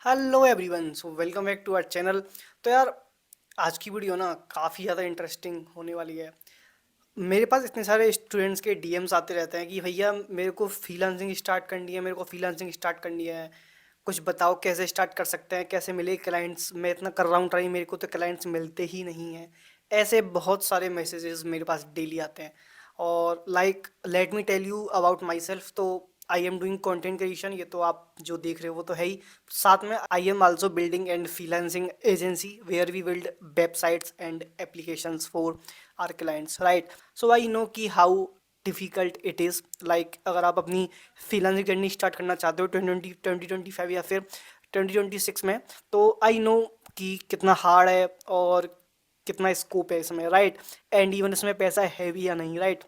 Hello everyone, so welcome back to our channel. तो यार, आज की वीडियो ना काफ़ी ज़्यादा इंटरेस्टिंग होने वाली है। मेरे पास इतने सारे स्टूडेंट्स के डीएम्स आते रहते हैं कि भैया मेरे को फ्रीलांसिंग स्टार्ट करनी है, मेरे को फ्रीलांसिंग स्टार्ट करनी है। कुछ बताओ कैसे स्टार्ट कर सकते हैं, कैसे मिले क्लाइंट्स। मैं इतना कर रहा हूँ ट्राई, मेरे को तो क्लाइंट्स मिलते ही नहीं हैं। ऐसे बहुत सारे मैसेजेस मेरे पास डेली आते हैं। और let me tell you about myself. तो I am doing content creation, ये तो आप जो देख रहे हो वो तो है ही। साथ में I am also building and freelancing agency where we build websites and applications for our clients, right. So I know कि हाउ डिफ़िकल्ट इट इज़। अगर आप अपनी फ्रीलांसिंग जर्नी स्टार्ट करना चाहते हो 2025 या फिर 2026 में, तो आई नो कि कितना हार्ड है और कितना स्कोप है इसमें, राइट। एंड इवन इसमें पैसा है भी या नहीं, राइट।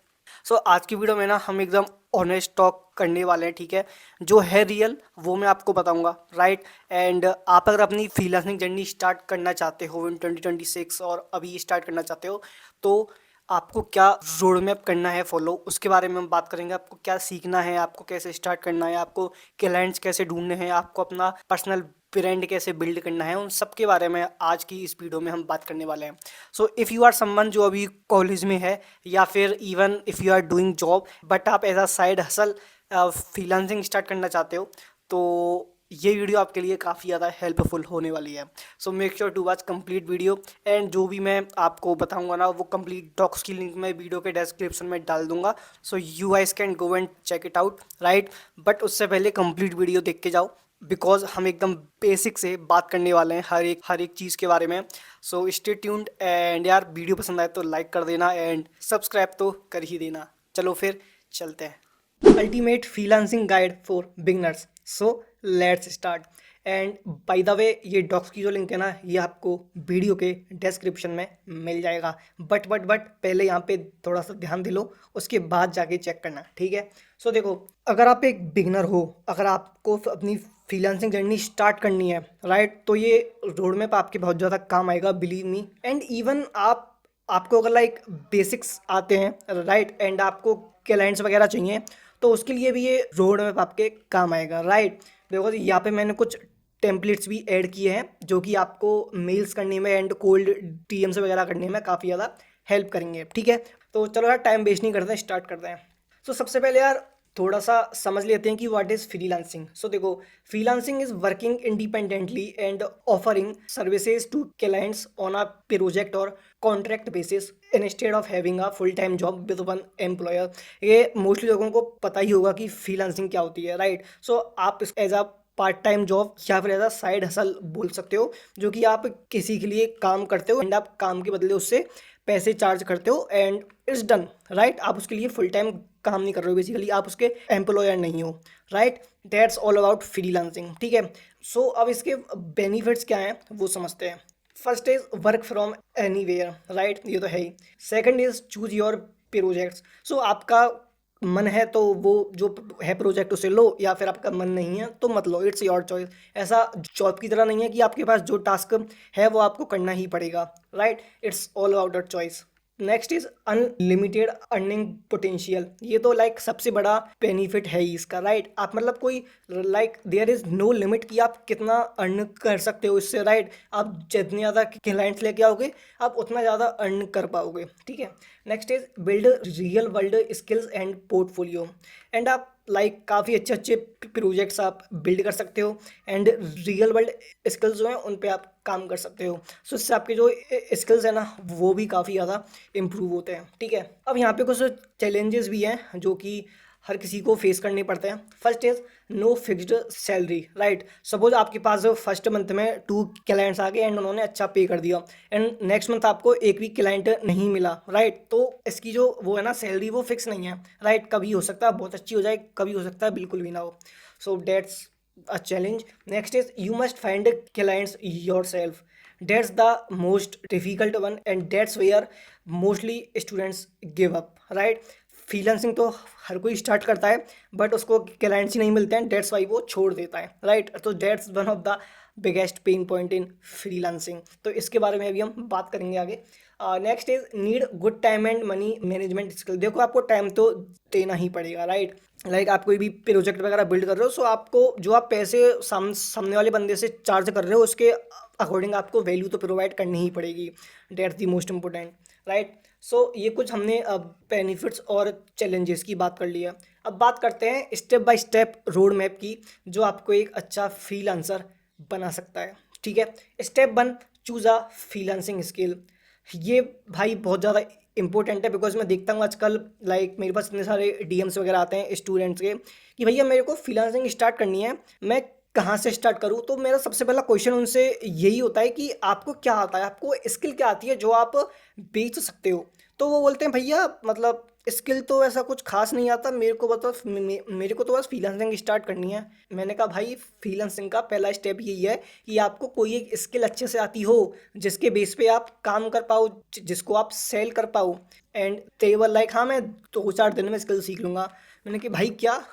सो आज की वीडियो में ना हम एकदम ऑनेस्ट टॉक करने वाले हैं, ठीक है। जो है रियल वो मैं आपको बताऊंगा, राइट। एंड आप अगर अपनी फ्रीलांसिंग जर्नी स्टार्ट करना चाहते हो इन 2026 और अभी स्टार्ट करना चाहते हो, तो आपको क्या रोड मैप करना है फॉलो, उसके बारे में हम बात करेंगे। आपको क्या सीखना है, आपको कैसे स्टार्ट करना है, आपको क्लाइंट्स कैसे ढूंढने हैं, आपको अपना पर्सनल ब्रांड कैसे बिल्ड करना है, उन सब के बारे में आज की इस वीडियो में हम बात करने वाले हैं। So if you are someone जो अभी कॉलेज में है, या फिर even if you are doing job but आप as a side hustle freelancing start करना चाहते हो, तो ये वीडियो आपके लिए काफ़ी ज़्यादा हेल्पफुल होने वाली है। So make sure to watch complete video. And जो भी मैं आपको बताऊंगा ना, वो कंप्लीट डॉक्स की लिंक मैं वीडियो के डिस्क्रिप्शन में डाल दूंगा। So you guys can go and check it out, right. But उससे पहले कंप्लीट वीडियो देख के जाओ, बिकॉज हम एकदम बेसिक से बात करने वाले हैं हर एक चीज़ के बारे में। So stay tuned. एंड यार, वीडियो पसंद आए तो लाइक कर देना एंड सब्सक्राइब तो कर ही देना। चलो फिर चलते हैं। Ultimate freelancing guide for beginners. So let's start. And by the way, ये डॉक्स की जो लिंक है ना, ये आपको वीडियो के डिस्क्रिप्शन में मिल जाएगा। बट पहले यहाँ पे थोड़ा सा ध्यान दिलो, उसके बाद जाके चेक करना, ठीक है। सो देखो, अगर आप एक बिगनर हो, अगर आपको अपनी फ्रीलांसिंग जर्नी स्टार्ट करनी है, राइट, तो ये रोड मैप आपके बहुत ज़्यादा काम आएगा, बिलीव मी। एंड इवन आपको अगर बेसिक्स आते हैं, राइट, एंड आपको क्लाइंट्स वगैरह चाहिए, तो उसके लिए भी ये रोड मैप आपके काम आएगा, राइट। देखो यहाँ पे मैंने कुछ टेम्पलेट्स भी ऐड किए हैं जो कि आपको मेल्स करने में एंड कोल्ड डीएम्स वगैरह करने में काफ़ी ज़्यादा हेल्प करेंगे, ठीक है। तो चलो यार, टाइम वेस्ट नहीं करते हैं, स्टार्ट करते हैं। सो सबसे पहले यार थोड़ा सा समझ लेते हैं कि व्हाट इज़ फ्रीलांसिंग। सो देखो, freelancing is working independently and offering services to clients on a project और contract basis instead of having a full time job with one employer. ये मोस्टली लोगों को पता ही होगा कि फ्रीलांसिंग क्या होती है, राइट। सो आप as a part time job या फिर एज अ साइड हसल बोल सकते हो, जो कि आप किसी के लिए काम करते हो एंड आप काम के बदले उससे पैसे चार्ज करते हो एंड इट्स डन, राइट। आप उसके लिए फुल टाइम काम नहीं कर रहे हो, बेसिकली आप उसके एम्प्लॉयर नहीं हो, right. That's all about freelancing, ठीक है। सो अब इसके बेनिफिट्स क्या हैं वो समझते हैं। First is work from anywhere, right, ये तो है ही। Second is choose your projects. So आपका मन है तो वो जो है प्रोजेक्ट उसे लो, या फिर आपका मन नहीं है तो मत लो, इट्स योर चॉइस। ऐसा जॉब की तरह नहीं है कि आपके पास जो टास्क है वो आपको करना ही पड़ेगा, right. It's all about your choice. Next is unlimited earning potential. ये तो सबसे बड़ा बेनिफिट है ही इसका, राइट। आप कोई देयर इज नो लिमिट कि आप कितना अर्न कर सकते हो इससे, राइट। आप जितने ज़्यादा क्लाइंट्स लेके आओगे, आप उतना ज़्यादा अर्न कर पाओगे, ठीक है। Next is build real world skills and portfolio. And आप काफ़ी अच्छे अच्छे प्रोजेक्ट्स आप बिल्ड कर सकते हो एंड रियल वर्ल्ड स्किल्स जो हैं उन पे आप काम कर सकते हो। सो इससे आपके जो स्किल्स है ना, वो भी काफ़ी ज़्यादा इम्प्रूव होते हैं, ठीक है। अब यहाँ पे कुछ चैलेंजेस भी हैं जो कि हर किसी को फेस करने पड़ते हैं। First is no fixed salary, right. Suppose आपके पास फर्स्ट मंथ में 2 क्लाइंट्स आ गए एंड उन्होंने अच्छा पे कर दिया, एंड नेक्स्ट मंथ आपको एक भी क्लाइंट नहीं मिला, राइट। तो इसकी जो वो है ना सैलरी, वो फिक्स नहीं है, राइट। कभी हो सकता है बहुत अच्छी हो जाए, कभी हो सकता है बिल्कुल भी ना हो। So that's a challenge. Next is you must find clients yourself. That's the most difficult one and that's where mostly students give up, right? Freelancing तो हर कोई स्टार्ट करता है बट उसको क्लाइंट्स ही नहीं मिलते हैं, डेट्स वाई वो छोड़ देता है, राइट। तो that's one of the biggest pain point in freelancing. तो इसके बारे में अभी हम बात करेंगे आगे। Next is need good time and money management skill. देखो आपको टाइम तो देना ही पड़ेगा, राइट। लाइक आप कोई भी प्रोजेक्ट वगैरह बिल्ड कर रहे हो, सो आपको जो आप पैसे सामने वाले बंदे से चार्ज कर रहे हो उसके अकॉर्डिंग आपको वैल्यू तो प्रोवाइड करनी ही पड़ेगी। That's the most important, right. So ये कुछ हमने बेनिफिट्स और चैलेंजेस की बात कर लिया। अब बात करते हैं step by step road map की, जो आपको एक अच्छा फ्रीलांसर बना सकता है। ठीक है, step 1, choose a freelancing skill. ये भाई बहुत ज़्यादा इंपॉर्टेंट है, बिकॉज मैं देखता हूँ आजकल लाइक मेरे पास इतने सारे डीएम्स वगैरह आते हैं स्टूडेंट्स के कि भैया मेरे को फ्रीलांसिंग स्टार्ट करनी है, मैं कहाँ से स्टार्ट करूँ। तो मेरा सबसे पहला क्वेश्चन उनसे यही होता है कि आपको क्या आता है, आपको स्किल क्या आती है जो आप बेच सकते हो। तो वो बोलते हैं भैया मतलब स्किल तो ऐसा कुछ खास नहीं आता मेरे को, बस मेरे को तो बस फ्रीलांसिंग स्टार्ट करनी है। मैंने कहा भाई फ्रीलांसिंग का पहला स्टेप यही है कि आपको कोई एक स्किल अच्छे से आती हो जिसके बेस पे आप काम कर पाओ, जिसको आप सेल कर पाओ। एंड they were लाइक हाँ मैं 2-4 दिन में स्किल सीख लूँगा। मैंने कि भाई क्या,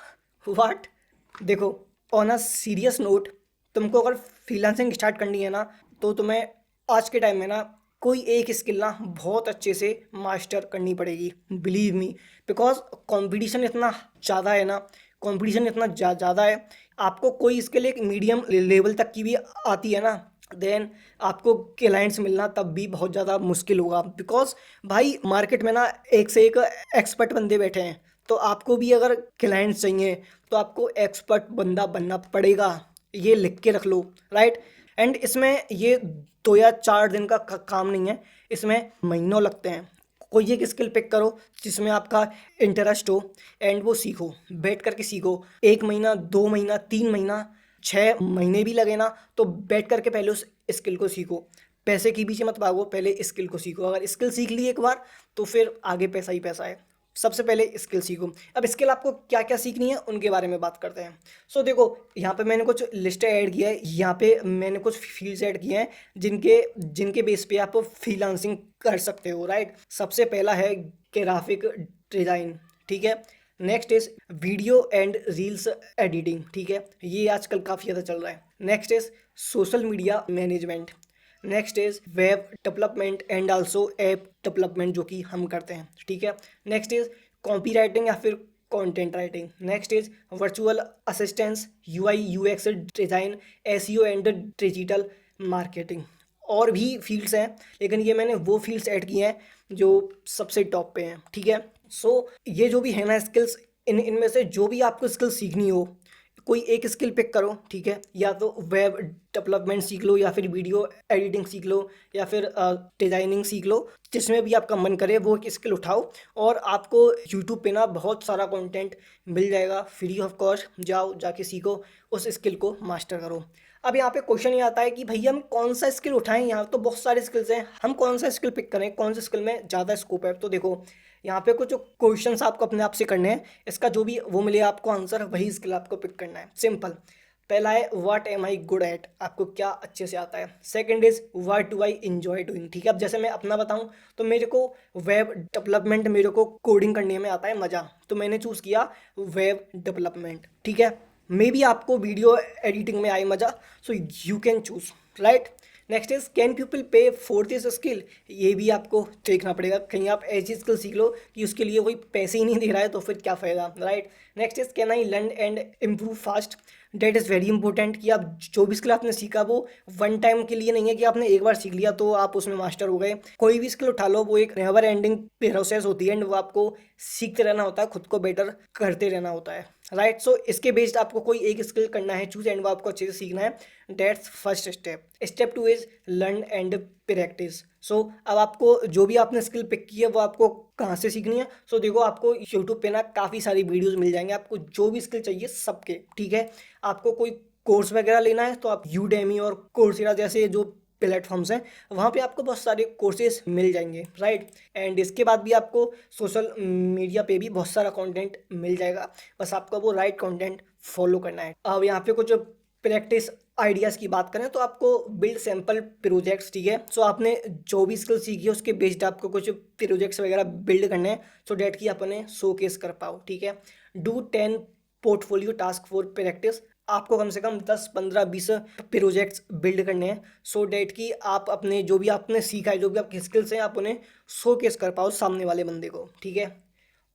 वाट। देखो, ऑन अ सीरियस नोट, तुमको अगर फ्रीलांसिंग स्टार्ट करनी है ना, तो तुम्हें आज के टाइम में ना कोई एक स्किल ना बहुत अच्छे से मास्टर करनी पड़ेगी, बिलीव मी। बिकॉज कंपटीशन इतना ज़्यादा है ना, कंपटीशन इतना ज़्यादा है। आपको कोई स्किल एक मीडियम लेवल तक की भी आती है ना, देन आपको क्लाइंट्स मिलना तब भी बहुत ज़्यादा मुश्किल होगा। बिकॉज भाई मार्केट में ना एक से एक एक्सपर्ट बंदे बैठे हैं, तो आपको भी अगर क्लाइंट्स चाहिए तो आपको एक्सपर्ट बंदा बनना पड़ेगा। ये लिख के रख लो, राइट। एंड इसमें ये 2 या 4 दिन का काम नहीं है, इसमें महीनों लगते हैं। कोई एक स्किल पिक करो जिसमें आपका इंटरेस्ट हो एंड वो सीखो, बैठ करके सीखो। 1 महीना, 2 महीना, 3 महीना, 6 महीने भी लगे ना, तो बैठ करके पहले उस स्किल को सीखो। पैसे के पीछे मत भागो, पहले स्किल को सीखो। अगर स्किल सीख ली एक बार तो फिर आगे पैसा ही पैसा है। सबसे पहले स्किल सीखो। अब स्किल आपको क्या क्या सीखनी है उनके बारे में बात करते हैं। सो देखो, यहाँ पे मैंने कुछ लिस्ट ऐड किया है, यहाँ पे मैंने कुछ फील्ड्स ऐड किए हैं जिनके जिनके बेस पे आप फ्रीलांसिंग कर सकते हो, राइट। सबसे पहला है ग्राफिक डिज़ाइन, ठीक है। Next is video and reels editing, ठीक है, ये आजकल काफ़ी ज़्यादा चल रहा है। Next is social media management. Next is web development and also app development, जो कि हम करते हैं, ठीक है। नेक्स्ट इज कॉपी राइटिंग या फिर content writing. Next is virtual assistance, UI UX design, SEO and digital marketing. और भी फील्ड्स हैं, लेकिन ये मैंने वो फील्ड्स ऐड किए हैं जो सबसे टॉप पे हैं, ठीक है। सो ये जो भी है ना स्किल्स, इनमें से जो भी आपको स्किल सीखनी हो, कोई एक स्किल पिक करो, ठीक है। या तो वेब डेवलपमेंट सीख लो, या फिर वीडियो एडिटिंग सीख लो, या फिर डिज़ाइनिंग सीख लो। जिसमें भी आपका मन करे वो एक स्किल उठाओ, और आपको यूट्यूब पे ना बहुत सारा कंटेंट मिल जाएगा फ्री ऑफ कॉस्ट। जाओ जाके सीखो, उस स्किल को मास्टर करो। अब यहाँ पे क्वेश्चन ये आता है कि भैया हम कौन सा स्किल उठाएं, यहाँ तो बहुत सारे स्किल्स हैं, हम कौन सा स्किल पिक करें, कौन सा स्किल में ज़्यादा स्कोप है। तो देखो, यहाँ पे कुछ क्वेश्चंस आपको अपने आप से करने हैं, इसका जो भी वो मिले आपको आंसर, वही स्किल आपको पिक करना है, सिंपल। पहला है what am I good at, आपको क्या अच्छे से आता है। Second is what do I enjoy doing, ठीक है। अब जैसे मैं अपना बताऊं तो मेरे को वेब डेवलपमेंट, मेरे को कोडिंग करने में आता है मज़ा, तो मैंने चूज़ किया वेब डेवलपमेंट, ठीक है। मे बी आपको वीडियो एडिटिंग में आए मज़ा, so you can choose, right. Next is can people पे फॉर दिस स्किल, ये भी आपको देखना पड़ेगा। कहीं आप ऐसी स्किल सीख लो कि उसके लिए कोई पैसे ही नहीं दे रहा है, तो फिर क्या फ़ायदा, right. Next is can I learn and improve fast, date is very important कि आप जो भी स्किल आपने सीखा वो वन टाइम के लिए नहीं है कि आपने एक बार सीख लिया तो आप उसमें मास्टर हो गए। कोई भी स्किल उठा लो, वो एक नेवर एंडिंग प्रोसेस होती है, एंड वो आपको सीखते रहना होता है, खुद को बेटर करते रहना होता है, राइट। सो इसके बेस्ड आपको कोई एक स्किल करना है चूज, एंड वो आपको अच्छे से सीखना है। That's first step. Step 2 is learn and practice. So अब आपको जो भी आपने स्किल पिक की है वो आपको कहाँ से सीखनी है। सो देखो, आपको यूट्यूब पे ना काफ़ी सारी वीडियोस मिल जाएंगे, आपको जो भी स्किल चाहिए सबके, ठीक है। आपको कोई कोर्स वगैरह लेना है तो आप यूडेमी और कोर्सेरा जैसे जो प्लेटफॉर्म्स हैं, वहाँ पे आपको बहुत सारे कोर्सेज मिल जाएंगे, राइट। एंड इसके बाद भी आपको सोशल मीडिया पे भी बहुत सारा कंटेंट मिल जाएगा, बस आपको वो राइट कंटेंट फॉलो करना है। अब यहाँ पे कुछ प्रैक्टिस आइडियाज़ की बात करें तो आपको बिल्ड सैम्पल प्रोजेक्ट्स, ठीक है। सो आपने जो भी स्किल सीखी है उसके बेस्ड आपको कुछ प्रोजेक्ट्स वगैरह बिल्ड करने हैं, सो डैट कि आप उन्हें शोकेस कर पाओ, ठीक है। Do 10 portfolio task for practice, आपको कम से कम 10, 15, 20 प्रोजेक्ट्स बिल्ड करने हैं, सो डैट कि आप अपने जो भी आपने सीखा है, जो भी आपकी स्किल्स हैं, आप उन्हें शोकेस कर पाओ सामने वाले बंदे को, ठीक है।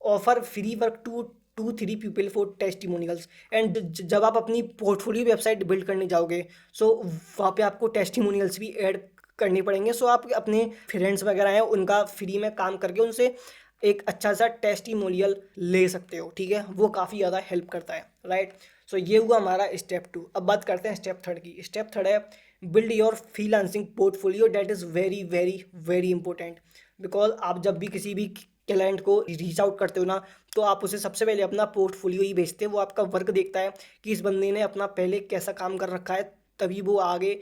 Offer free work to 2-3 people for testimonials. And जब आप अपनी पोर्टफोलियो वेबसाइट बिल्ड करने जाओगे, सो वहाँ पे आपको टेस्टिमोनियल्स भी ऐड करने पड़ेंगे। सो आप अपने फ्रेंड्स वगैरह हैं उनका फ्री में काम करके उनसे एक अच्छा सा टेस्टिमोनियल ले सकते हो, ठीक है। वो काफ़ी ज़्यादा हेल्प करता है, राइट। सो ये हुआ हमारा स्टेप 2। अब बात करते हैं स्टेप 3 की। स्टेप 3 है build your freelancing portfolio. That is very very very important, because आप जब भी किसी भी क्लाइंट को रीच आउट करते हो ना, तो आप उसे सबसे पहले अपना पोर्टफोलियो ही भेजते हैं। वो आपका वर्क देखता है कि इस बंदे ने अपना पहले कैसा काम कर रखा है, तभी वो आगे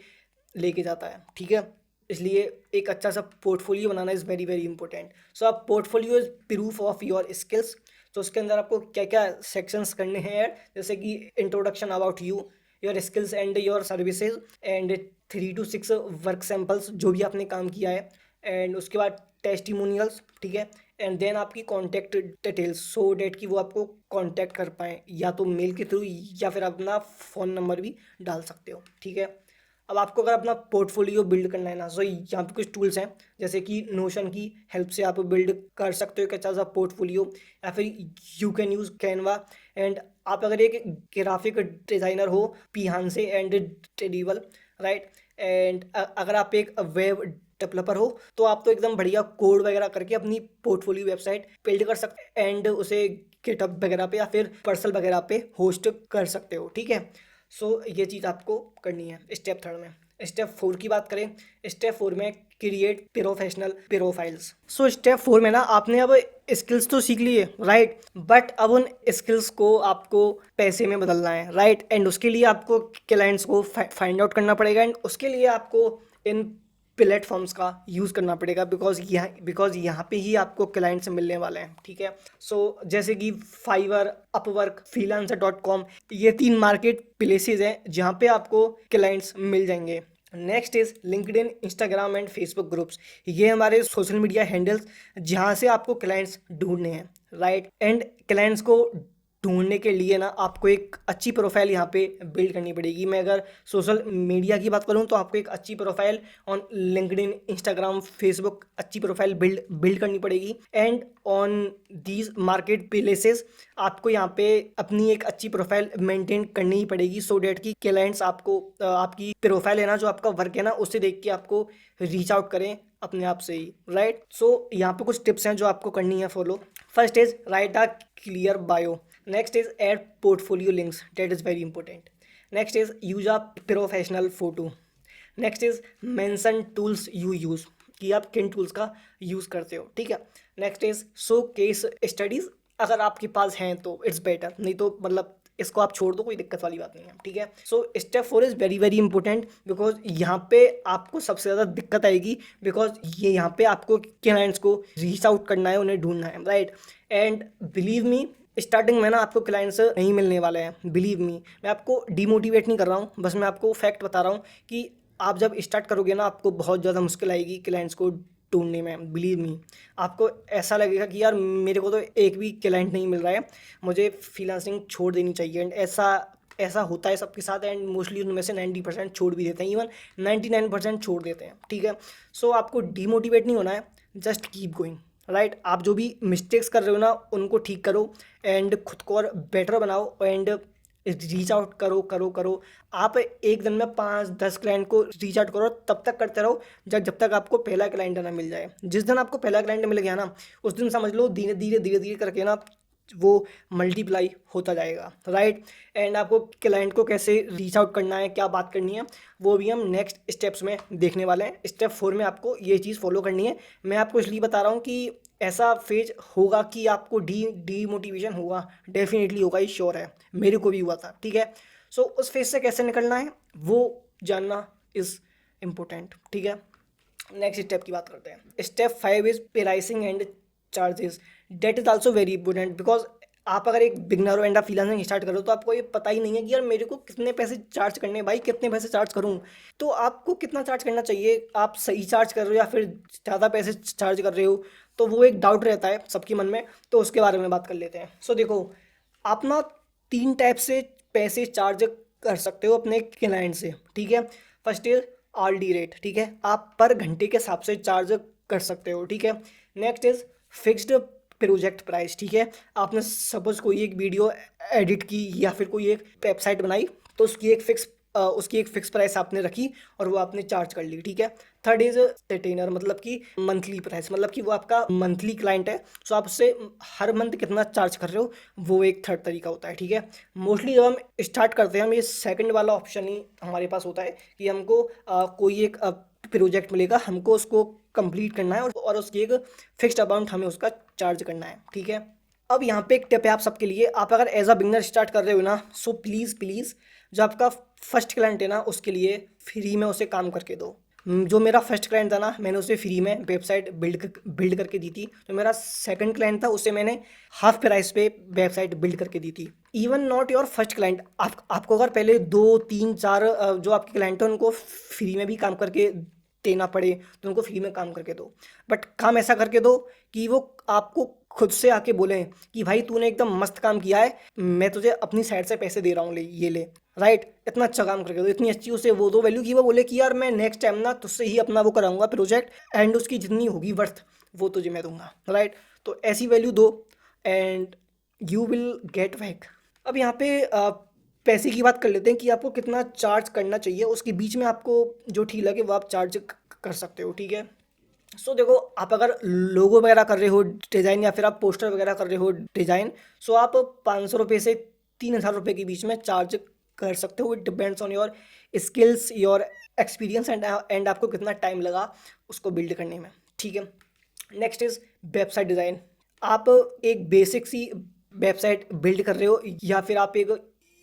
लेके जाता है, ठीक है। इसलिए एक अच्छा सा पोर्टफोलियो बनाना is very very important. So आप portfolio is proof of your skills. तो उसके अंदर आपको क्या क्या सेक्शंस करने हैं यार, जैसे कि introduction about you, your skills and your services, and 3 to 6 work samples जो भी आपने काम किया है, एंड उसके बाद टेस्टिमोनियल्स, ठीक है। एंड देन आपकी कॉन्टैक्ट डिटेल्स, सो डेट कि वो आपको कॉन्टैक्ट कर पाएँ, या तो मेल के थ्रू या फिर अपना फ़ोन नंबर भी डाल सकते हो, ठीक है। अब आपको अगर अपना पोर्टफोलियो बिल्ड करना है ना, सो यहाँ पे कुछ टूल्स हैं, जैसे कि नोशन की हेल्प से आप बिल्ड कर सकते हो एक अच्छा सा पोर्टफोलियो, या फिर you can use Canva. And आप अगर एक ग्राफिक डिज़ाइनर हो, पीहांसे एंड टेडिबल, राइट। एंड अगर आप एक वेब डेवलपर हो, तो आप तो एकदम बढ़िया कोड वगैरह करके अपनी पोर्टफोलियो वेबसाइट बिल्ड कर सकते हैं, एंड उसे गिटहब वगैरह पे या फिर पर्सल वगैरह पे होस्ट कर सकते हो, ठीक है। सो ये चीज़ आपको करनी है स्टेप 3 में। स्टेप 4 की बात करें, स्टेप 4 में create professional profiles. So step 4 में ना आपने अब स्किल्स तो सीख लिए, राइट, बट अब उन स्किल्स को आपको पैसे में बदलना है, राइट। एंड उसके लिए आपको क्लाइंट्स को फाइंड आउट करना पड़ेगा, एंड उसके लिए आपको इन प्लेटफॉर्म्स का यूज़ करना पड़ेगा, बिकॉज यहाँ पे ही आपको क्लाइंट्स मिलने वाले हैं, ठीक है। सो जैसे कि फाइवर, अपवर्क, freelancer.com, ये 3 मार्केट प्लेसेस हैं जहाँ पे आपको क्लाइंट्स मिल जाएंगे। Next is LinkedIn, Instagram and Facebook groups. ये हमारे सोशल मीडिया हैंडल्स जहाँ से आपको क्लाइंट्स ढूंढने हैं, राइट। एंड क्लाइंट्स को ढूंढने के लिए ना आपको एक अच्छी प्रोफाइल यहाँ पे बिल्ड करनी पड़ेगी। मैं अगर सोशल मीडिया की बात करूँ, तो आपको एक अच्छी profile on LinkedIn, Instagram, Facebook अच्छी प्रोफाइल बिल्ड करनी पड़ेगी। And on these market places आपको यहाँ पे अपनी एक अच्छी प्रोफाइल मेंटेन करनी ही पड़ेगी, सो डेट कि क्लाइंट्स आपको आपकी प्रोफाइल है ना, जो आपका वर्क है ना, उससे देख के आपको रीच आउट करें अपने आप से ही, राइट। सो यहाँ पे कुछ टिप्स हैं जो आपको करनी है follow. First is right a clear bio. Next is add portfolio links. That is very important. Next is use a professional photo. Next is mention tools you use, कि आप किन टूल्स का यूज़ करते हो, ठीक है। Next is show case studies, अगर आपके पास हैं तो इट्स बेटर, नहीं तो मतलब इसको आप छोड़ दो, कोई दिक्कत वाली बात नहीं है, ठीक है। So step 4 is very very important, because यहाँ पे आपको सबसे ज़्यादा दिक्कत आएगी, बिकॉज ये यहाँ पे आपको क्लाइंट्स को रीच आउट करना है, उन्हें ढूंढना है, right. And believe me, starting में ना आपको क्लाइंट्स नहीं मिलने वाले हैं, बिलीव मी। मैं आपको डीमोटिवेट नहीं कर रहा हूँ, बस मैं आपको फैक्ट बता रहा हूँ कि आप जब स्टार्ट करोगे ना, आपको बहुत ज़्यादा मुश्किल आएगी क्लाइंट्स को ढूंढने में, बिलीव मी। आपको ऐसा लगेगा कि यार मेरे को तो एक भी क्लाइंट नहीं मिल रहा है, मुझे फ्रीलांसिंग छोड़ देनी चाहिए। एंड ऐसा होता है सबके साथ, एंड मोस्टली उनमें से 90% छोड़ भी देते हैं, इवन 99% छोड़ देते हैं, ठीक है। सो आपको डीमोटिवेट नहीं होना है, जस्ट कीप गोइंग, राइट। आप जो भी मिस्टेक्स कर रहे हो ना, उनको ठीक करो, एंड खुद को और बेटर बनाओ, एंड रीच आउट करो करो करो। आप एक दिन में 5-10 क्लाइंट को रीच आउट करो, तब तक करते रहो जब तक आपको पहला क्लाइंट ना मिल जाए। जिस दिन आपको पहला क्लाइंट मिल गया ना, उस दिन समझ लो धीरे धीरे धीरे धीरे करके ना वो मल्टीप्लाई होता जाएगा, राइट। एंड आपको क्लाइंट को कैसे रीच आउट करना है, क्या बात करनी है, वो भी हम नेक्स्ट स्टेप्स में देखने वाले हैं। स्टेप 4 में आपको ये चीज़ फॉलो करनी है। मैं आपको इसलिए बता रहा हूँ कि ऐसा फेज होगा कि आपको डीमोटिवेशन होगा, डेफिनेटली होगा, ये श्योर है, मेरे को भी हुआ था, ठीक है। सो उस फेज से कैसे निकलना है वो जानना इज़ इम्पोर्टेंट, ठीक है। नेक्स्ट स्टेप की बात करते हैं। Step 5 is pricing and charges. That is also very important, because आप अगर एक बिगनर हो एंड आप फ्रीलांसिंग स्टार्ट करो, तो आपको ये पता ही नहीं है कि यार मेरे को कितने पैसे चार्ज करने हैं, भाई कितने पैसे चार्ज करूँ। तो आपको कितना चार्ज करना चाहिए, आप सही चार्ज कर रहे हो या फिर ज़्यादा पैसे चार्ज कर रहे हो, तो वो एक डाउट रहता है सबके मन में, तो उसके बारे में बात कर लेते हैं। सो देखो, आप ना 3 टाइप से पैसे चार्ज कर सकते हो अपने क्लाइंट से, ठीक है। फर्स्ट इज आरडी रेट, ठीक है, आप पर घंटे के हिसाब से चार्ज कर सकते हो, ठीक है। Next is fixed project price, ठीक है। आपने सपोज कोई एक वीडियो एडिट की या फिर कोई एक वेबसाइट बनाई, तो उसकी एक फिक्स प्राइस आपने रखी और वो आपने चार्ज कर ली, ठीक है। थर्ड इज रिटेनर, मतलब कि मंथली प्राइस, मतलब कि वो आपका मंथली क्लाइंट है, सो आप उससे हर मंथ कितना चार्ज कर रहे हो, वो एक थर्ड तरीका होता है, ठीक है। मोस्टली जब हम स्टार्ट करते हैं, हम ये सेकंड वाला ऑप्शन ही हमारे पास होता है कि हमको कोई एक प्रोजेक्ट मिलेगा, हमको उसको कंप्लीट करना है और उसकी एक फिक्स्ड अमाउंट हमें उसका चार्ज करना है, ठीक है। अब यहाँ पे एक टिप है आप सबके लिए, आप अगर एज अ बिगनर स्टार्ट कर रहे हो ना, सो प्लीज़ प्लीज़ जो आपका फर्स्ट क्लाइंट है ना, उसके लिए फ्री में उसे काम करके दो। जो मेरा फर्स्ट क्लाइंट था ना, मैंने उसे फ्री में वेबसाइट बिल्ड करके दी थी। जो मेरा सेकंड क्लाइंट था, उसे मैंने हाफ प्राइस पे वेबसाइट बिल्ड करके दी थी। Even not your first client, आपको अगर पहले 2 3 4 जो आपके क्लाइंट हैं उनको फ्री में भी काम करके देना पड़े, तो उनको फ्री में काम करके दो। बट काम ऐसा करके दो कि वो आपको खुद से आके बोलें कि भाई तूने एकदम मस्त काम किया है, मैं तुझे अपनी साइड से पैसे दे रहा हूँ, ले ये ले। राइट, इतना अच्छा काम करके दो, इतनी अच्छी उसे वो दो वैल्यू कि वो बोले कि यार मैं नेक्स्ट टाइम ना तुझसे ही अपना वो कराऊंगा प्रोजेक्ट, एंड उसकी जितनी होगी वर्थ वो तुझे मैं दूंगा। राइट, तो ऐसी वैल्यू दो and you will get back. अब यहाँ पे पैसे की बात कर लेते हैं कि आपको कितना चार्ज करना चाहिए, उसके बीच में आपको जो ठीक लगे वो आप चार्ज कर सकते हो, ठीक है। सो देखो, आप अगर लोगो वगैरह कर रहे हो डिज़ाइन, या फिर आप पोस्टर वगैरह कर रहे हो डिज़ाइन, सो आप 500 रुपये से 3,000 रुपये के बीच में चार्ज कर सकते हो। It depends on your skills, your experience and आपको कितना टाइम लगा उसको बिल्ड करने में, ठीक है। Next is website design. आप एक बेसिक सी वेबसाइट बिल्ड कर रहे हो, या फिर आप एक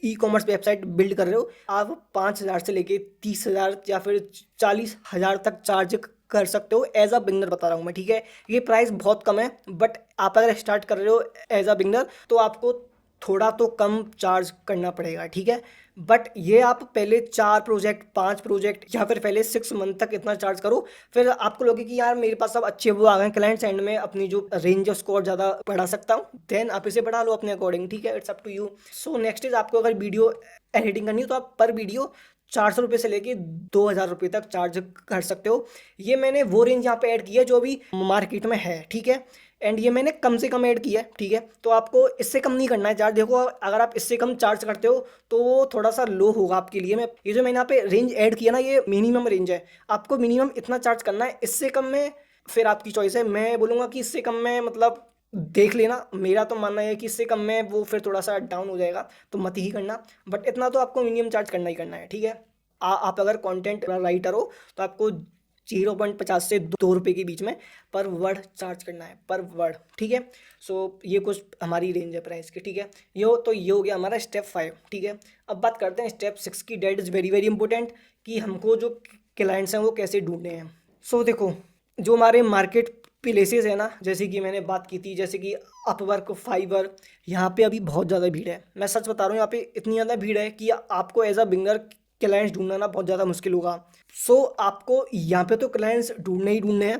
ई कॉमर्स वेबसाइट बिल्ड कर रहे हो, आप 5,000 से लेके 30,000 या फिर 40,000 तक चार्ज कर सकते हो। एज अ बिगनर बता रहा हूँ मैं, ठीक है। ये प्राइस बहुत कम है, बट आप अगर स्टार्ट कर रहे हो एज अ बिगनर, तो आपको थोड़ा तो कम चार्ज करना पड़ेगा, ठीक है। बट ये आप पहले 4 प्रोजेक्ट 5 प्रोजेक्ट या फिर पहले 6 मंथ तक इतना चार्ज करो, फिर आपको लगे कि यार मेरे पास अब अच्छे वो आ गए क्लाइंट्स, एंड में अपनी जो रेंज है उसको और ज़्यादा बढ़ा सकता हूँ, देन आप इसे बढ़ा लो अपने अकॉर्डिंग, ठीक है। It's up to you. So next is, आपको अगर वीडियो एडिटिंग करनी हो तो आप पर वीडियो 400 रुपये से लेके 2,000 रुपये तक चार्ज कर सकते हो। ये मैंने वो रेंज यहाँ पे ऐड की है जो अभी मार्केट में है, ठीक है। एंड ये मैंने कम से कम ऐड किया है, ठीक है। तो आपको इससे कम नहीं करना है चार्ज। देखो, अगर आप इससे कम चार्ज करते हो तो वो थोड़ा सा लो होगा आपके लिए। मैं ये जो मैंने यहाँ पे रेंज ऐड किया ना, ये मिनिमम रेंज है, आपको मिनिमम इतना चार्ज करना है। इससे कम में फिर आपकी चॉइस है। मैं बोलूँगा कि इससे कम में मतलब देख लेना, मेरा तो मानना है कि इससे कम में वो फिर थोड़ा सा डाउन हो जाएगा, तो मत ही करना। बट इतना तो आपको मिनिमम चार्ज करना ही करना है, ठीक है। आप अगर कंटेंट राइटर हो तो आपको 0.50 से 2 रुपये के बीच में पर वर्ड चार्ज करना है, पर वर्ड, ठीक है। सो ये कुछ हमारी रेंज है प्राइस की, ठीक है। ये हो गया हमारा स्टेप 5, ठीक है। अब बात करते हैं स्टेप 6 की। Date is very very important कि हमको जो क्लाइंट्स हैं वो कैसे ढूंढने हैं। सो देखो, जो हमारे मार्केट प्लेसेस है ना, जैसे कि मैंने बात की थी, जैसे कि अपवर्क, फाइवर, यहाँ पे अभी बहुत ज़्यादा भीड़ है। मैं सच बता रहा हूँ, यहाँ पे इतनी ज़्यादा भीड़ है कि आपको एज अ बिगनर क्लाइंट्स ढूंढना ना बहुत ज़्यादा मुश्किल होगा। सो आपको यहाँ पे तो क्लाइंट्स ढूंढने ही ढूंढने हैं,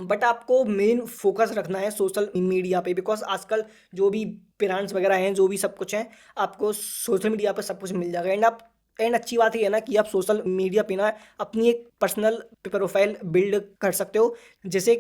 बट आपको मेन फोकस रखना है सोशल मीडिया पे, बिकॉज आजकल जो भी ब्रांड्स वगैरह हैं, जो भी सब कुछ है, आपको सोशल मीडिया पर सब कुछ मिल जाएगा। एंड अच्छी बात ये है ना कि आप सोशल मीडिया पे ना अपनी एक पर्सनल प्रोफाइल बिल्ड कर सकते हो, जिसे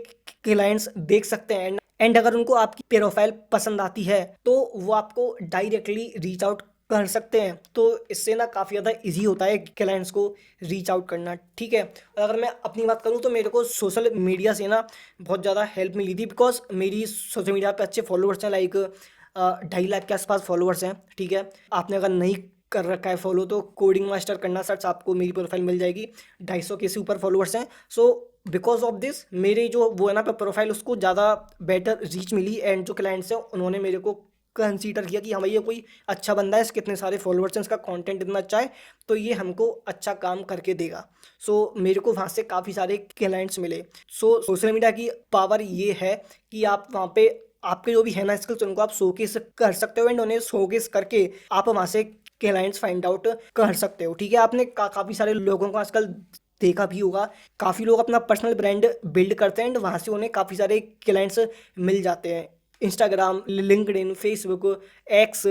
क्लाइंट्स देख सकते हैं। एंड अगर उनको आपकी प्रोफाइल पसंद आती है तो वो आपको डायरेक्टली रीच आउट कर सकते हैं। तो इससे ना काफ़ी ज़्यादा इजी होता है क्लाइंट्स को रीच आउट करना, ठीक है। और अगर मैं अपनी बात करूँ तो मेरे को सोशल मीडिया से ना बहुत ज़्यादा हेल्प मिली थी, बिकॉज मेरी सोशल मीडिया पे अच्छे फॉलोअर्स हैं, लाइक 2.5 लाख के आसपास फॉलोअर्स हैं, ठीक है। आपने अगर नहीं कर रखा है फॉलो तो कोडिंग मास्टर करना सर्च, आपको मेरी प्रोफाइल मिल जाएगी। 250 के से ऊपर फॉलोअर्स हैं। सो बिकॉज ऑफ दिस मेरी जो वो है ना प्रोफाइल, उसको ज़्यादा बेटर रीच मिली, एंड जो क्लाइंट्स हैं उन्होंने मेरे को कंसीडर किया कि हाँ भाई ये कोई अच्छा बंदा है, इसके इतने सारे फॉलोअर्स हैं, इसका कंटेंट इतना अच्छा है, तो ये हमको अच्छा काम करके देगा। सो मेरे को वहाँ से काफ़ी सारे क्लाइंट्स मिले। सो सोशल मीडिया की पावर ये है कि आप वहाँ पे आपके जो भी है ना स्किल्स, उनको आप शोकेस कर सकते हो, एंड उन्हें शोकेस करके आप वहाँ से क्लाइंट्स फाइंड आउट कर सकते हो, ठीक है। आपने काफ़ी सारे लोगों को आजकल देखा भी होगा, काफ़ी लोग अपना पर्सनल ब्रांड बिल्ड करते हैं, एंड वहाँ से उन्हें काफ़ी सारे क्लाइंट्स मिल जाते हैं। इंस्टाग्राम, लिंक्डइन, फेसबुक, एक्स,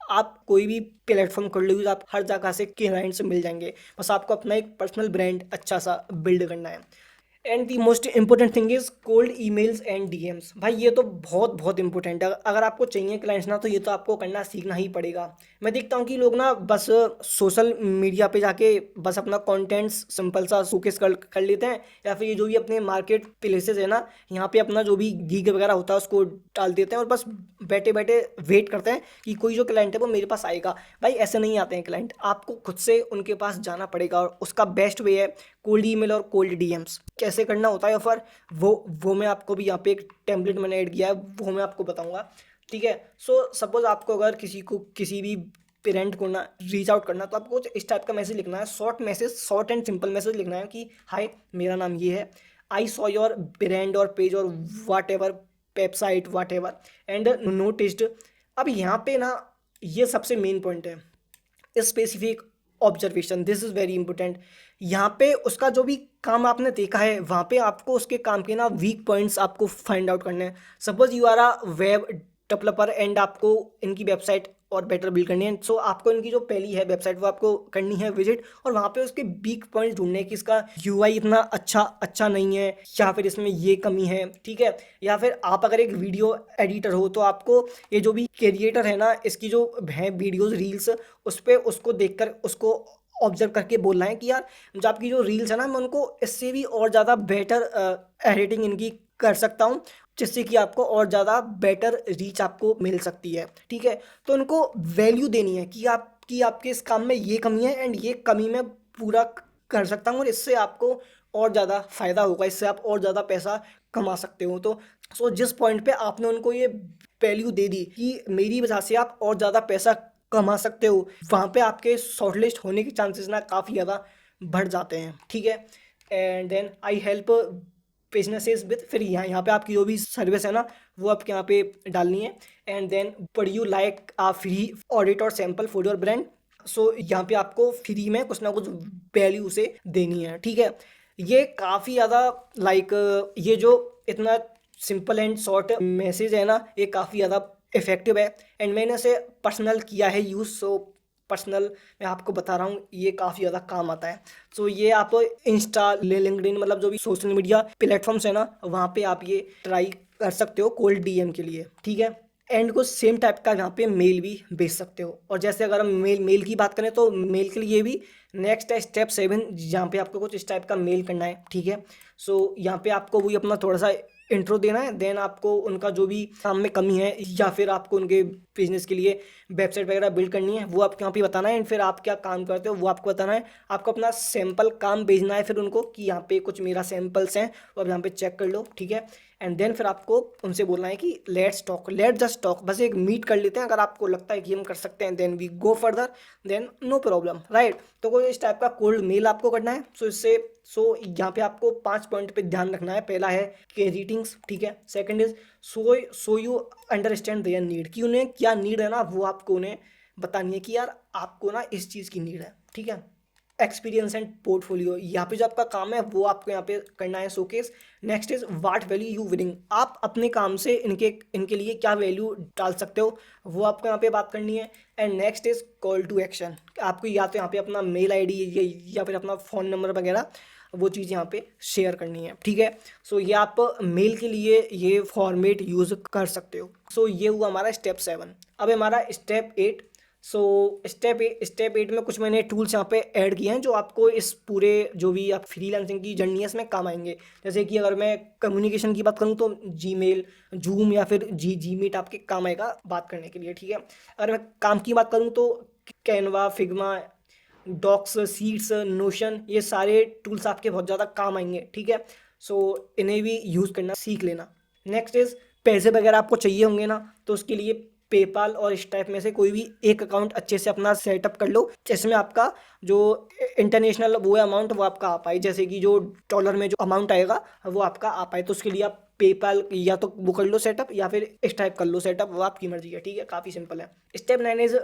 आप कोई भी प्लेटफॉर्म कर लीजिए, आप हर जगह से क्लाइंट्स मिल जाएंगे। बस आपको अपना एक पर्सनल ब्रांड अच्छा सा बिल्ड करना है। And the most important thing is cold emails and DMs. भाई ये तो बहुत बहुत इंपॉर्टेंट है। अगर आपको चाहिए क्लाइंट्स ना, तो ये तो आपको करना सीखना ही पड़ेगा। मैं देखता हूँ कि लोग ना बस सोशल मीडिया पे जाके बस अपना कंटेंट्स सिंपल सा शोकेस कर लेते हैं, या फिर ये जो भी अपने मार्केट प्लेसेस है ना, यहाँ पे अपना जो भी गीग वगैरह होता है उसको डाल देते हैं और बस बैठे बैठे वेट करते हैं कि कोई जो क्लाइंट है वो मेरे पास आएगा। भाई ऐसे नहीं आते हैं क्लाइंट, आपको खुद से उनके पास जाना पड़ेगा, और उसका बेस्ट वे है कोल्ड ईमेल और कोल्ड डीएम्स। कैसे करना होता है ऑफर, वो मैं आपको भी यहाँ पे एक टेम्पलेट मैंने ऐड किया है, वो मैं आपको बताऊंगा। ठीक है। सो सपोज आपको अगर किसी को किसी भी पेरेंट को ना रीच आउट करना, तो आपको कुछ इस टाइप का मैसेज लिखना है, short message, short and simple message लिखना है कि हाय मेरा नाम ये है, आई सॉ योर ब्रांड और पेज और whatever website whatever and noticed. अब यहाँ पे ना ये सबसे मेन पॉइंट है, specific observation, this is very important. यहाँ पे उसका जो भी काम आपने देखा है, वहाँ पे आपको उसके काम के ना वीक पॉइंट्स आपको फाइंड आउट करने हैं। Suppose you are a web developer and आपको इनकी वेबसाइट और बेटर बिल्ड करनी है, सो आपको इनकी जो पहली है वेबसाइट वो आपको करनी है विजिट, और वहाँ पे उसके वीक पॉइंट्स ढूंढने कि इसका यूआई इतना अच्छा अच्छा नहीं है, या फिर इसमें ये कमी है। ठीक है। या फिर आप अगर एक वीडियो एडिटर हो, तो आपको ये जो भी क्रिएटर है ना, इसकी जो है वीडियोज रील्स, उस पर उसको देखकर उसको ऑब्जर्व करके बोलना है कि यार जो आपकी जो रील्स है ना, मैं उनको इससे भी और ज़्यादा बेटर एडिटिंग इनकी कर सकता हूँ, जिससे कि आपको और ज़्यादा बेटर रीच आपको मिल सकती है। ठीक है। तो उनको वैल्यू देनी है कि आपके इस काम में ये कमी है एंड ये कमी मैं पूरा कर सकता हूँ, और इससे आपको और ज़्यादा फ़ायदा होगा, इससे आप और ज़्यादा पैसा कमा सकते हो। तो सो जिस पॉइंट पे आपने उनको ये वैल्यू दे दी कि मेरी वजह से आप और ज़्यादा पैसा कमा सकते हो, वहाँ पे आपके शॉर्टलिस्ट होने के चांसेस ना काफ़ी ज़्यादा बढ़ जाते हैं। ठीक है। And then I help businesses with, फिर यहाँ पे आपकी जो भी सर्विस है ना, वो आपके यहाँ पे डालनी है। And then would you like a free audit और sample for your brand. So यहाँ पे आपको फ्री में कुछ ना कुछ वैल्यू उसे देनी है। ठीक है। ये काफ़ी ज़्यादा लाइक ये जो इतना सिंपल एंड शॉर्ट मैसेज है ना, ये काफ़ी ज़्यादा इफेक्टिव है, एंड मैंने इसे पर्सनल किया है यूज़। सो पर्सनल मैं आपको बता रहा हूँ, ये काफ़ी ज़्यादा काम आता है। सो ये आप इंस्टा, लिंक्डइन, मतलब जो भी सोशल मीडिया प्लेटफॉर्म्स है ना, वहाँ पे आप ये ट्राई कर सकते हो कोल्ड डीएम के लिए। ठीक है। एंड कुछ सेम टाइप का यहाँ पे मेल भी भेज सकते हो। और जैसे अगर हम मेल की बात करें, तो मेल के लिए भी नेक्स्ट है स्टेप 7, जहाँ पे आपको कुछ इस टाइप का मेल करना है। ठीक है। सो यहाँ पे आपको वही अपना थोड़ा सा इंट्रो देना है, देन आपको उनका जो भी काम में कमी है, या फिर आपको उनके बिजनेस के लिए वेबसाइट वगैरह बिल्ड करनी है, वो आपको यहाँ पे बताना है। एंड फिर आप क्या काम करते हो वो आपको बताना है। आपको अपना सैम्पल काम भेजना है फिर उनको कि यहाँ पे कुछ मेरा सैम्पल्स हैं, तो आप यहाँ पे चेक कर लो। ठीक है। एंड देन फिर आपको उनसे बोलना है कि let's talk, let just talk, बस एक मीट कर लेते हैं। अगर आपको लगता है कि हम कर सकते हैं, then we go further, then no problem, right. तो कोई इस टाइप का कोल्ड मेल आपको करना है। सो यहाँ पे आपको 5 पॉइंट पे ध्यान रखना है। पहला है कि रीटिंग्स। ठीक है। Second is so you understand their need, कि उन्हें क्या नीड है ना, वो आपको उन्हें बतानी है कि यार आपको ना इस चीज़ की नीड है। ठीक है। एक्सपीरियंस एंड पोर्टफोलियो, यहाँ पे जो आपका काम है वो आपको यहाँ पे करना है showcase. Next is what value you winning, आप अपने काम से इनके इनके लिए क्या वैल्यू डाल सकते हो, वो आपको यहाँ पे बात करनी है। And next is call to action, आपको या तो यहाँ पे अपना मेल आईडी या फिर अपना फ़ोन नंबर वगैरह वो चीज़ यहाँ पे शेयर करनी है। ठीक है। सो ये आप मेल के लिए ये फॉर्मेट यूज़ कर सकते हो। सो ये हुआ हमारा स्टेप 7। अब हमारा स्टेप 8। सो स्टेप 8 में कुछ मैंने टूल्स यहाँ पे ऐड किए हैं, जो आपको इस पूरे जो भी आप फ्रीलांसिंग की जर्नी है इसमें काम आएंगे। जैसे कि अगर मैं कम्युनिकेशन की बात करूँ, तो जीमेल, जूम या फिर जी मीट आपके काम आएगा बात करने के लिए। ठीक है। अगर मैं काम की बात करूँ, तो Canva, Figma, Docs, Sheets, Notion, ये सारे टूल्स आपके बहुत ज़्यादा काम आएंगे। ठीक है। सो इन्हें भी यूज़ करना सीख लेना। नेक्स्ट इज़ पैसे वगैरह आपको चाहिए होंगे ना, तो उसके लिए पेपाल और इस टाइप में से कोई भी एक अकाउंट अच्छे से अपना सेटअप कर लो, जिसमें आपका जो इंटरनेशनल वो अमाउंट वो आपका आ पाए, जैसे कि जो डॉलर में जो अमाउंट आएगा वो आपका आ पाए। तो उसके लिए आप पेपाल या तो वो कर लो सेटअप, या फिर इस टाइप कर लो सेटअप, वो आपकी मर्जी है। ठीक है। काफ़ी सिंपल है। Step 9 is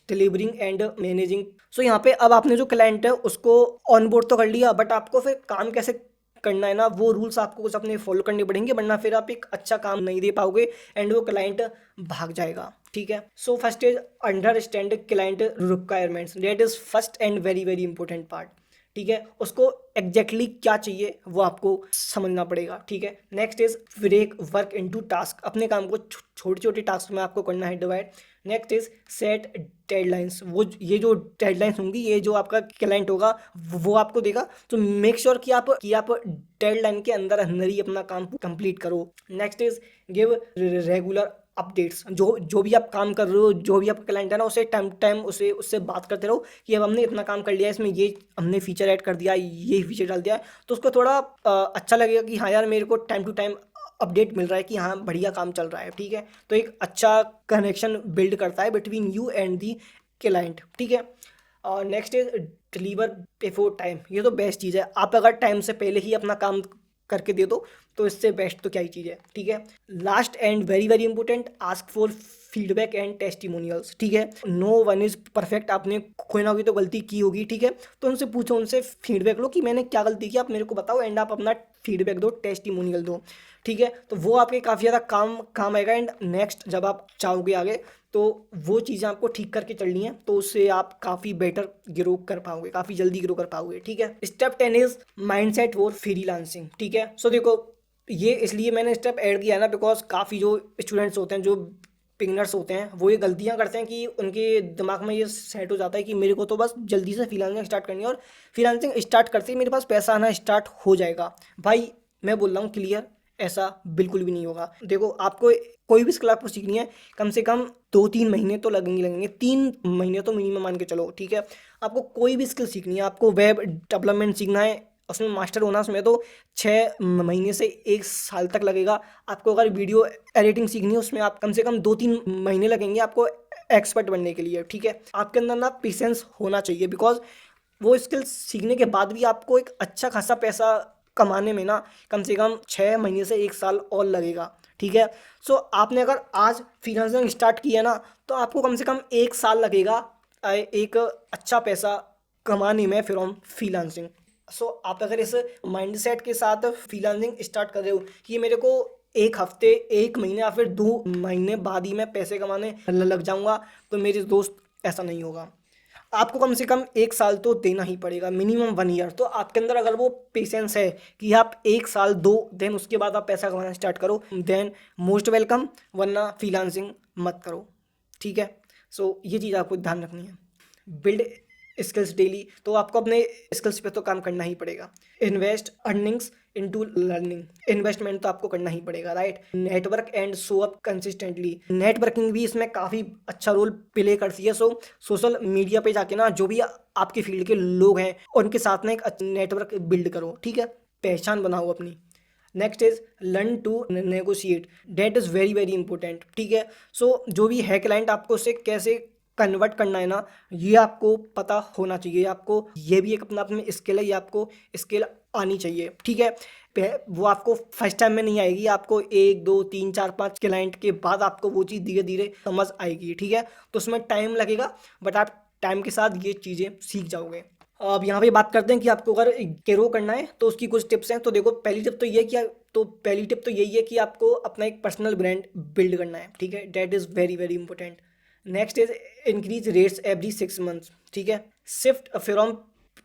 delivering and managing. So यहाँ पे अब आपने जो क्लाइंट है उसको ऑनबोर्ड तो कर लिया, बट आपको फिर काम कैसे करना है ना, वो रूल्स आपको कुछ अपने फॉलो करने पड़ेंगे, वरना फिर आप एक अच्छा काम नहीं दे पाओगे एंड वो क्लाइंट भाग जाएगा। ठीक है। So first is understand client requirements, that is first and very very important part. ठीक है, उसको एग्जैक्टली क्या चाहिए वो आपको समझना पड़ेगा, ठीक है। Next is break work into task, अपने काम को छोटे छोटे टास्क में आपको करना है divide. Next is set deadlines, ये जो डेडलाइंस होंगी, ये जो आपका क्लाइंट होगा वो आपको देगा, तो मेक श्योर कि आप डेडलाइन के अंदर अंदर ही अपना काम कंप्लीट करो। Next is give regular updates, जो भी आप काम कर रहे हो, जो भी आपका क्लाइंट है ना, उसे टाइम टाइम उससे बात करते रहो कि अब हमने इतना काम कर लिया है, इसमें ये हमने फीचर ऐड कर दिया, ये फीचर डाल दिया है, तो उसको थोड़ा अच्छा लगेगा कि हाँ यार मेरे को टाइम टू टाइम अपडेट मिल रहा है कि हाँ बढ़िया काम चल रहा है, ठीक है। तो एक अच्छा कनेक्शन बिल्ड करता है between you and the client, ठीक है। और next is deliver before time, ये तो बेस्ट चीज़ है। आप अगर टाइम से पहले ही अपना काम करके दे दो तो इससे बेस्ट तो क्या ही चीज़ है, ठीक है। Last and very very important, ask for feedback and testimonials, ठीक है। नो वन इज परफेक्ट, आपने कोई ना कोई तो गलती की होगी, ठीक है, तो उनसे पूछो, उनसे फीडबैक लो कि मैंने क्या गलती की, आप मेरे को बताओ, एंड आप अपना फीडबैक दो, टेस्टिमोनियल दो, ठीक है। तो वो आपके काफ़ी ज़्यादा काम आएगा। एंड नेक्स्ट जब आप चाहोगे आगे तो वो चीज़ें आपको ठीक करके चलनी है, तो उससे आप काफ़ी बेटर ग्रो कर पाओगे, काफ़ी जल्दी ग्रो कर पाओगे, ठीक है। Step 10 is mindset for freelancing, ठीक है। सो देखो, ये इसलिए मैंने स्टेप ऐड किया ना बिकॉज काफ़ी जो स्टूडेंट्स होते हैं, जो बिगनर्स होते हैं, वो ये गलतियां करते हैं कि उनके दिमाग में ये सेट हो जाता है कि मेरे को तो बस जल्दी से फ्रीलांसिंग स्टार्ट करनी है, और फ्रीलांसिंग स्टार्ट करते ही मेरे पास पैसा आना स्टार्ट हो जाएगा। भाई मैं बोल रहा हूँ क्लियर, ऐसा बिल्कुल भी नहीं होगा। देखो, आपको कोई भी स्किल आपको सीखनी है, कम से कम 2-3 महीने तो लगेंगे, 3 महीने तो मिनिमम मान के चलो, ठीक है। आपको कोई भी स्किल सीखनी है, आपको वेब डेवलपमेंट सीखना है, उसमें मास्टर होना, उसमें तो 6 महीने से 1 साल तक लगेगा। आपको अगर वीडियो एडिटिंग सीखनी है, उसमें आप कम से कम 2-3 महीने लगेंगे आपको एक्सपर्ट बनने के लिए, ठीक है। आपके अंदर ना पेशेंस होना चाहिए, बिकॉज वो स्किल सीखने के बाद भी आपको एक अच्छा खासा पैसा कमाने में ना कम से कम 6 महीने से 1 साल और लगेगा, ठीक है। सो आपने अगर आज फ्रीलांसिंग स्टार्ट किया ना, तो आपको कम से कम 1 साल लगेगा एक अच्छा पैसा कमाने में फ्रॉम फ्रीलांसिंग। सो आप अगर इस माइंडसेट के साथ फ्रीलांसिंग स्टार्ट कर रहे हो कि मेरे को 1 हफ्ते, 1 महीने या फिर 2 महीने बाद ही मैं पैसे कमाने लग जाऊंगा, तो मेरे दोस्त ऐसा नहीं होगा। आपको कम से कम 1 साल तो देना ही पड़ेगा, मिनिमम 1 ईयर। तो आपके अंदर अगर वो पेशेंस है कि आप 1 साल दो, देन उसके बाद आप पैसा कमाना स्टार्ट करो, देन मोस्ट वेलकम, वरना फ्रीलांसिंग मत करो, ठीक है। सो ये चीज़ आपको ध्यान रखनी है। बिल्ड स्किल्स डेली, तो आपको अपने स्किल्स पे तो काम करना ही पड़ेगा। Invest earnings into learning, investment तो आपको करना ही पड़ेगा, right. Network and show up consistently, networking भी इसमें काफ़ी अच्छा रोल प्ले करती है। सो सोशल मीडिया पे जाके ना जो भी आपके फील्ड के लोग हैं उनके साथ में एक नेटवर्क बिल्ड करो, ठीक है, पहचान बनाओ अपनी। Next is learn to negotiate, that is very very important, ठीक है। सो जो भी है क्लाइंट, आपको उसे कैसे कन्वर्ट करना है ना, ये आपको पता होना चाहिए। आपको ये भी एक अपना अपनी स्किल है, ये आपको स्किल आनी चाहिए, ठीक है। वो आपको फर्स्ट टाइम में नहीं आएगी, आपको 1 2 3 4 5 क्लाइंट के बाद आपको वो चीज़ धीरे धीरे समझ आएगी, ठीक है। तो उसमें टाइम लगेगा, बट आप टाइम के साथ ये चीज़ें सीख जाओगे। अब यहाँ पे बात करते हैं कि आपको अगर ग्रो करना है तो उसकी कुछ टिप्स हैं। तो देखो, पहली टिप तो यही है कि आपको अपना एक पर्सनल ब्रांड बिल्ड करना है, ठीक है, that is very very important. Next is increase rates every 6 months, ठीक है। Shift from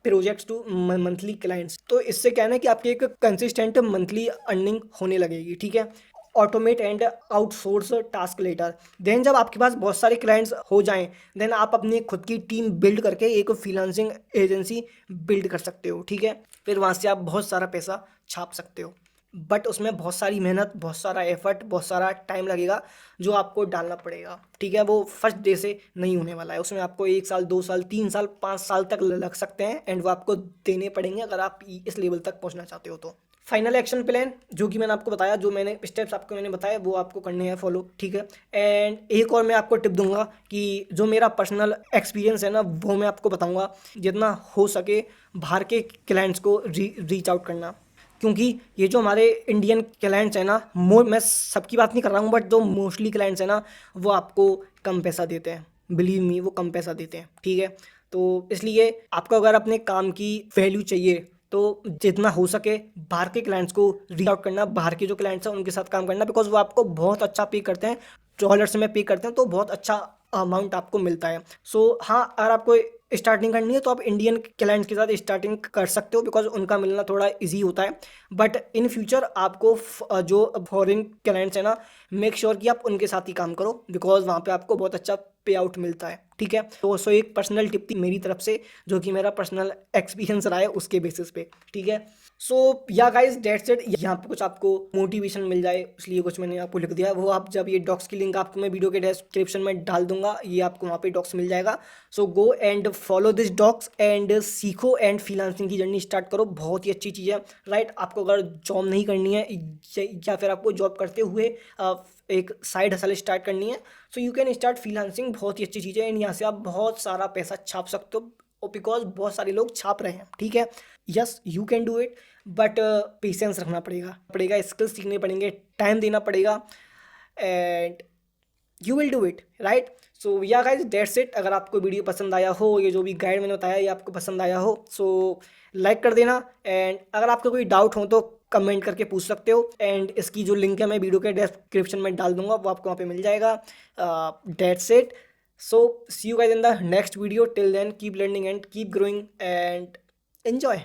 projects to monthly clients, तो इससे क्या है ना कि आपकी एक कंसिस्टेंट मंथली अर्निंग होने लगेगी, ठीक है। Automate and outsource task later, then जब आपके पास बहुत सारे क्लाइंट्स हो जाएं, देन आप अपनी खुद की टीम बिल्ड करके एक फ्रीलांसिंग एजेंसी बिल्ड कर सकते हो, ठीक है। फिर वहाँ से आप बहुत सारा पैसा छाप सकते हो, बट उसमें बहुत सारी मेहनत, बहुत सारा एफर्ट, बहुत सारा टाइम लगेगा जो आपको डालना पड़ेगा, ठीक है। वो फर्स्ट डे से नहीं होने वाला है, उसमें आपको 1 साल, 2 साल, 3 साल, 5 साल तक लग सकते हैं, एंड वो आपको देने पड़ेंगे अगर आप इस लेवल तक पहुंचना चाहते हो तो। फाइनल एक्शन प्लान जो कि मैंने आपको बताया, जो मैंने स्टेप्स आपको मैंने बताया, वो आपको करने हैं फॉलो, ठीक है। एंड एक और मैं आपको टिप दूंगा कि जो मेरा पर्सनल एक्सपीरियंस है ना, वो मैं आपको बताऊंगा, जितना हो सके बाहर के क्लाइंट्स को रीच आउट करना, क्योंकि ये जो हमारे इंडियन क्लाइंट्स हैं ना, मैं सबकी बात नहीं कर रहा हूँ, बट जो मोस्टली क्लाइंट्स हैं ना, वो आपको कम पैसा देते हैं, बिलीव मी, वो कम पैसा देते हैं, ठीक है। तो इसलिए आपको अगर अपने काम की वैल्यू चाहिए तो जितना हो सके बाहर के क्लाइंट्स को रीच आउट करना, बाहर के जो क्लाइंट्स हैं उनके साथ काम करना, बिकॉज वो आपको बहुत अच्छा पे करते हैं, डॉलर्स में पे करते हैं, तो बहुत अच्छा अमाउंट आपको मिलता है। सो हाँ, अगर आपको स्टार्टिंग करनी है तो आप इंडियन क्लाइंट्स के साथ स्टार्टिंग कर सकते हो, बिकॉज उनका मिलना थोड़ा इजी होता है। बट इन फ्यूचर आपको जो फॉरेन क्लाइंट्स है ना, मेक श्योर कि आप उनके साथ ही काम करो, बिकॉज वहाँ पे आपको बहुत अच्छा पे आउट मिलता है। ठीक है, तो एक पर्सनल टिप थी मेरी तरफ से, जो कि मेरा पर्सनल एक्सपीरियंस रहा है उसके बेसिस पे। ठीक है, सो या गाइस डेट्स इट। यहाँ पे कुछ आपको मोटिवेशन मिल जाए इसलिए कुछ मैंने आपको लिख दिया है। वो आप जब ये डॉक्स की लिंक आपको मैं वीडियो के डिस्क्रिप्शन में डाल दूंगा, ये आपको वहाँ पे डॉक्स मिल जाएगा। So go and follow this docs and सीखो एंड फ्रीलांसिंग की जर्नी स्टार्ट करो। बहुत ही अच्छी चीज़ है, राइट। आपको अगर जॉब नहीं करनी है या फिर आपको जॉब करते हुए एक साइड हसल स्टार्ट करनी है, so you can start freelancing. बहुत ही अच्छी चीज़ है, यहाँ से आप बहुत सारा पैसा छाप सकते हो, बिकॉज बहुत सारे लोग छाप रहे हैं। ठीक है, yes you can do it, but patience रखना पड़ेगा, स्किल्स सीखने पड़ेंगे, टाइम देना पड़ेगा, and you will do it, right. So yeah guys that's it. अगर आपको वीडियो पसंद आया हो, ये जो भी गाइड मैंने बताया ये आपको पसंद आया हो, सो लाइक कर देना। एंड अगर आपको कोई डाउट हो तो कमेंट करके पूछ सकते हो, एंड इसकी जो लिंक है मैं वीडियो के डिस्क्रिप्शन में डाल दूंगा, वो आपको वहाँ पे मिल जाएगा। That's it. So see you guys in the next video. Till then keep learning and keep growing and enjoy।